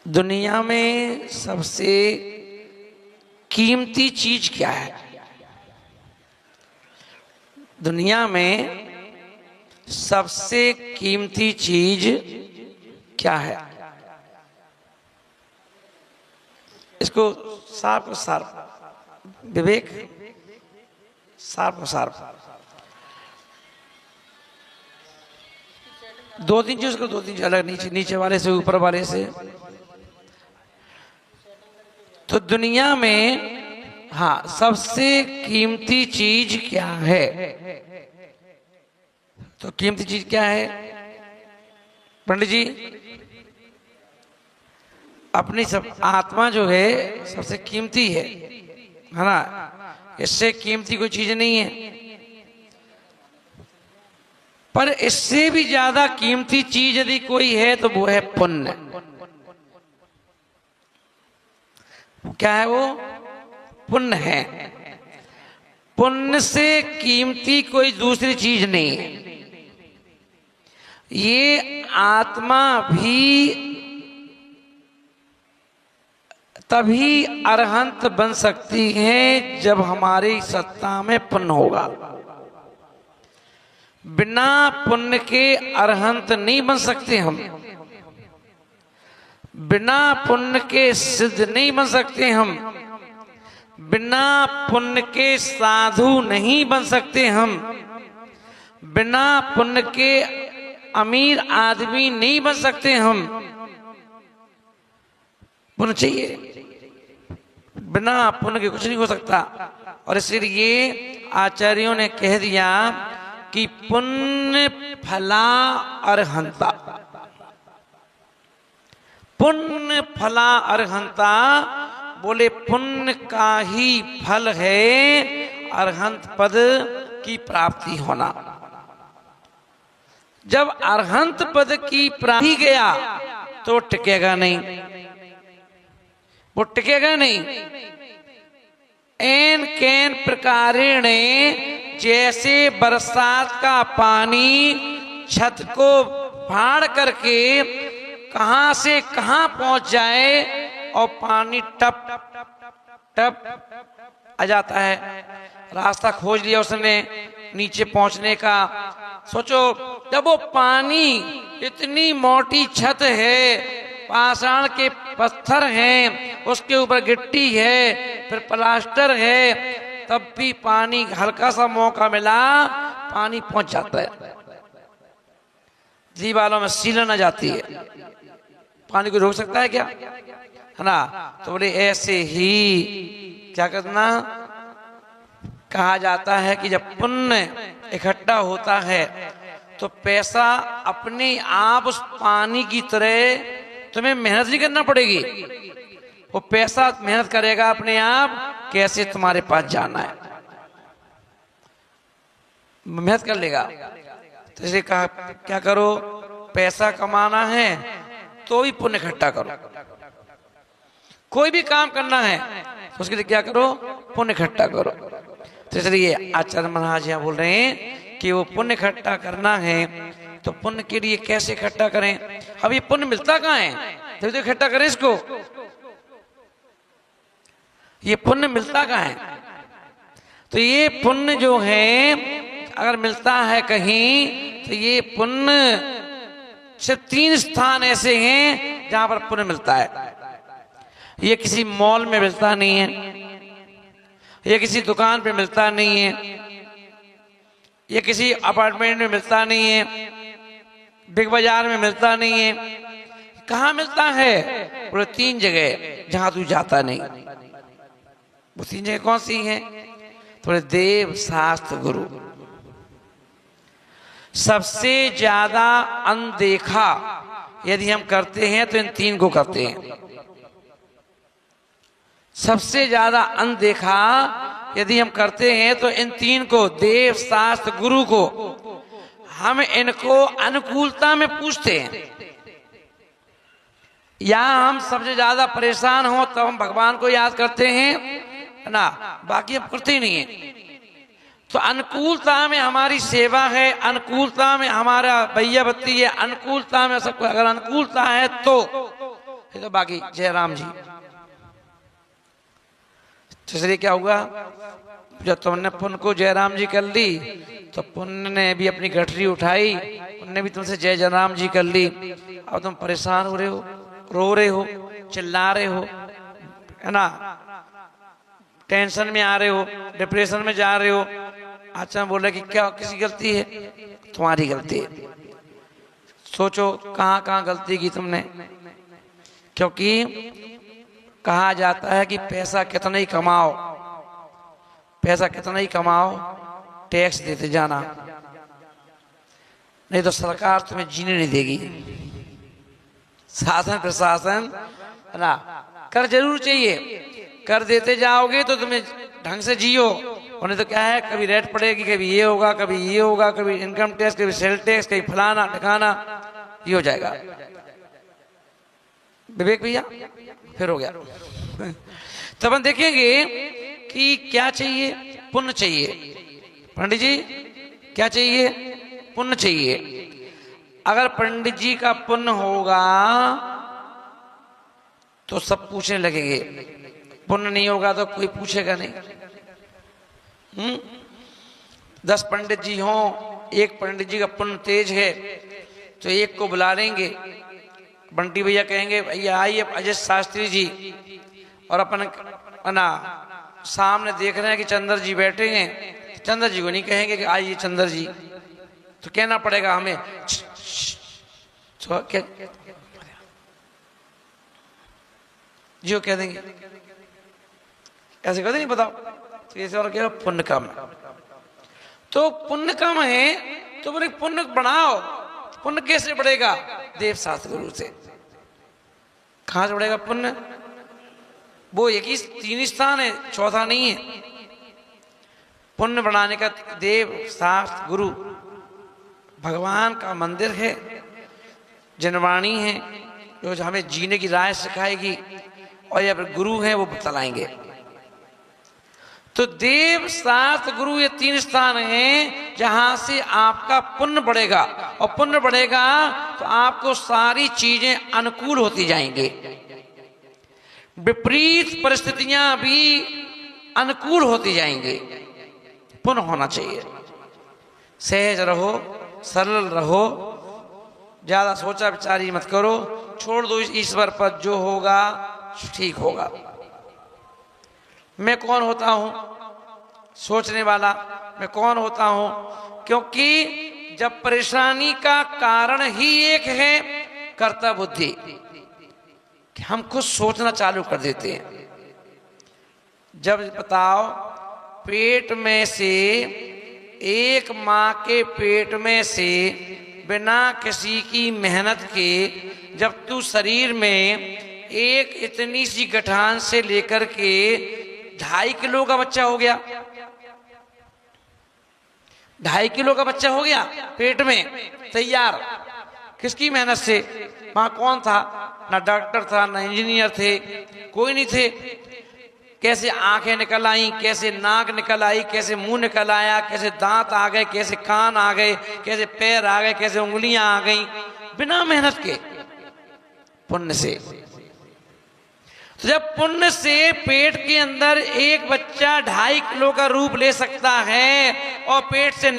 दुनिया में सबसे कीमती चीज क्या है? दुनिया में सबसे कीमती चीज क्या है? इसको साफ को साफ विवेक, साफ को साफ दो तीन चीज को दो तीन अलग, नीचे नीचे वाले से ऊपर वाले से। तो दुनिया में हाँ सबसे कीमती चीज क्या है? तो कीमती चीज क्या है पंडित जी? अपनी सब आत्मा जो है सबसे कीमती है ना? इससे कीमती कोई चीज नहीं है। पर इससे भी ज्यादा कीमती चीज यदि कोई है तो वो है पुण्य। क्या है वो? पुण्य है। पुण्य से कीमती कोई दूसरी चीज नहीं है। ये आत्मा भी तभी अरहंत बन सकती है जब हमारी सत्ता में पुण्य होगा। बिना पुण्य के अरहंत नहीं बन सकते हम। बिना पुण्य के सिद्ध नहीं बन सकते हम। बिना पुण्य के साधु नहीं बन सकते हम। बिना पुण्य के अमीर आदमी नहीं बन सकते हम। पुण्य चाहिए, बिना पुण्य के कुछ नहीं हो सकता। और इसलिए आचार्यों ने कह दिया कि पुण्य फला अरहंता। पुण्य फला अरहंता बोले पुण्य का ही फल है अरहंत पद की प्राप्ति होना। जब अरहंत पद की प्राप्ति गया तो टिकेगा नहीं, वो टिकेगा नहीं। एन कैन प्रकारेण जैसे बरसात का पानी छत को फाड़ करके कहां से कहां पहुंच जाए और पानी टप टप आ जाता है। रास्ता खोज लिया उसने नीचे पहुंचने का। सोचो जब वो पानी, इतनी मोटी छत है, पाषाण के पत्थर हैं, उसके ऊपर गिट्टी है, फिर प्लास्टर है, तब भी पानी हल्का सा मौका मिला पानी पहुंच जाता है। दीवारों में सीलन आ जाती है। पानी को रोक सकता है क्या? है ना? तो बोले ऐसे ही क्या करना कहा जाता है कि जब पुण्य इकट्ठा होता है तो पैसा अपने आप उस पानी की तरह, तुम्हें मेहनत नहीं करना पड़ेगी, वो पैसा मेहनत करेगा अपने आप कैसे तुम्हारे पास जाना है, मेहनत कर लेगा। तो इसे कहा क्या करो, पैसा कमाना है तो भी पुण्य इकट्ठा करो। कोई भी काम करना है तो उसके लिए क्या करो, पुण्य इकट्ठा करो। तो इसलिए आचार्य महाराज यहाँ बोल रहे हैं कि वो पुण्य इकट्ठा करना है तो पुण्य के लिए कैसे इकट्ठा करें? अब ये पुण्य मिलता कहाँ है तभी तो इकट्ठा करें इसको। ये पुण्य मिलता कहाँ है? तो ये पुण्य जो है अगर मिलता है कहीं तो ये पुण्य सिर्फ 3 स्थान ऐसे हैं जहां पर पुण्य मिलता है। ये किसी मॉल में मिलता नहीं है, ये किसी दुकान पे मिलता नहीं है, ये किसी अपार्टमेंट में मिलता नहीं है, बिग बाजार में मिलता नहीं है। कहाँ मिलता है? बोले 3 जगह जहां तू जाता नहीं। वो 3 जगह कौन सी हैं? थोड़े देव, शास्त्र, गुरु। सबसे ज्यादा अनदेखा यदि हम करते हैं तो इन 3 को करते हैं। सबसे ज्यादा अनदेखा यदि हम करते हैं तो इन 3 को, देव, शास्त्र, गुरु को, हम इनको अनुकूलता में पूछते हैं। या हम सबसे ज्यादा परेशान हो तब हम भगवान को याद करते हैं ना, बाकी हम करते ही नहीं है। तो अनुकूलता में हमारी सेवा है, अनुकूलता में हमारा भैया बत्ती है, अनुकूलता में सब। अगर अनुकूलता है तो तो बाकी जयराम जी। तो इसलिए क्या हुआ, जब तुमने पुण्य को जयराम जी कर ली तो पुण्य ने भी अपनी गठरी उठाई, उनने भी तुमसे जय जयराम जी कर ली। अब तुम परेशान हो रहे हो, रो रहे हो, चिल्ला रहे हो, है ना, टेंशन में आ रहे हो, डिप्रेशन में जा रहे हो। अच्छा बोले कि क्या किसी गलती है? तुम्हारी गलती है। सोचो कहाँ कहाँ गलती की तुमने। क्योंकि कहा जाता है कि पैसा कितना ही कमाओ, पैसा कितना ही कमाओ, टैक्स देते जाना, नहीं तो सरकार तुम्हें जीने नहीं देगी। शासन प्रशासन, है ना, कर जरूर चाहिए, कर देते जाओगे तो तुम्हें ढंग से जियो। और नहीं तो क्या है, कभी रेट पड़ेगी, कभी ये होगा, कभी ये होगा, कभी इनकम टैक्स, कभी सेल टैक्स, कभी फलाना ठिकाना, ये हो जाएगा। विवेक भैया फिर हो गया। तो अपन देखेंगे कि क्या चाहिए, पुण्य चाहिए। पंडित जी क्या चाहिए? पुण्य चाहिए। अगर पंडित जी का पुण्य होगा तो सब पूछने लगेंगे, पुण्य नहीं होगा तो कोई पूछेगा नहीं। 10 पंडित जी हों, एक पंडित जी का पुण्य तेज है तो एक को बुला लेंगे। बंटी भैया कहेंगे भैया आइए अजय शास्त्री जी, और अपन ना सामने देख रहे हैं कि चंद्र जी बैठे हैं, चंद्र जी को नहीं कहेंगे कि आइए चंद्र जी, तो कहना पड़ेगा हमें तो क्या जी कह देंगे, ऐसे कहते नहीं बताओ। तो ऐसे और क्या पुण्य कम है, तो पुण्य कम है तो बोले पुण्य बढ़ाओ। पुण्य कैसे बढ़ेगा? देव शास्त्र गुरु से। कहां से बढ़ेगा पुण्य? वो एक ही 3 स्थान है, चौथा नहीं है। पुण्य बढ़ाने का देव शास्त्र गुरु भगवान का मंदिर है, जनवाणी है जो हमें जीने की राह सिखाएगी, और या फिर गुरु हैं वो बतलाएंगे। तो देव शास्त्र गुरु ये 3 स्थान हैं जहां से आपका पुण्य बढ़ेगा, और पुण्य बढ़ेगा तो आपको सारी चीजें अनुकूल होती जाएंगी, विपरीत परिस्थितियां भी अनुकूल होती जाएंगी। पुण्य होना चाहिए। सहज रहो, सरल रहो, ज्यादा सोचा विचारी मत करो, छोड़ दो ईश्वर पर, जो होगा ठीक होगा। मैं कौन होता हूं सोचने वाला, मैं कौन होता हूं? क्योंकि जब परेशानी का कारण ही एक है कर्ता बुद्धि, कि हम खुद सोचना चालू कर देते हैं। जब बताओ पेट में से, एक माँ के पेट में से बिना किसी की मेहनत के जब तू शरीर में एक इतनी सी गठान से लेकर के 2.5 किलो का बच्चा हो गया, 2.5 किलो का बच्चा हो गया पेट में तैयार, किसकी मेहनत से? वहां कौन था? ना डॉक्टर था, ना इंजीनियर थे, कोई नहीं थे। कैसे आंखें निकल आई, कैसे नाक निकल आई, कैसे मुंह निकल आया, कैसे दांत आ गए, कैसे कान आ गए, कैसे पैर आ गए, कैसे उंगलियां आ गई, बिना मेहनत के, पुण्य से। तो जब पुण्य से पेट के अंदर एक बच्चा 2.5 किलो का रूप ले सकता है और पेट से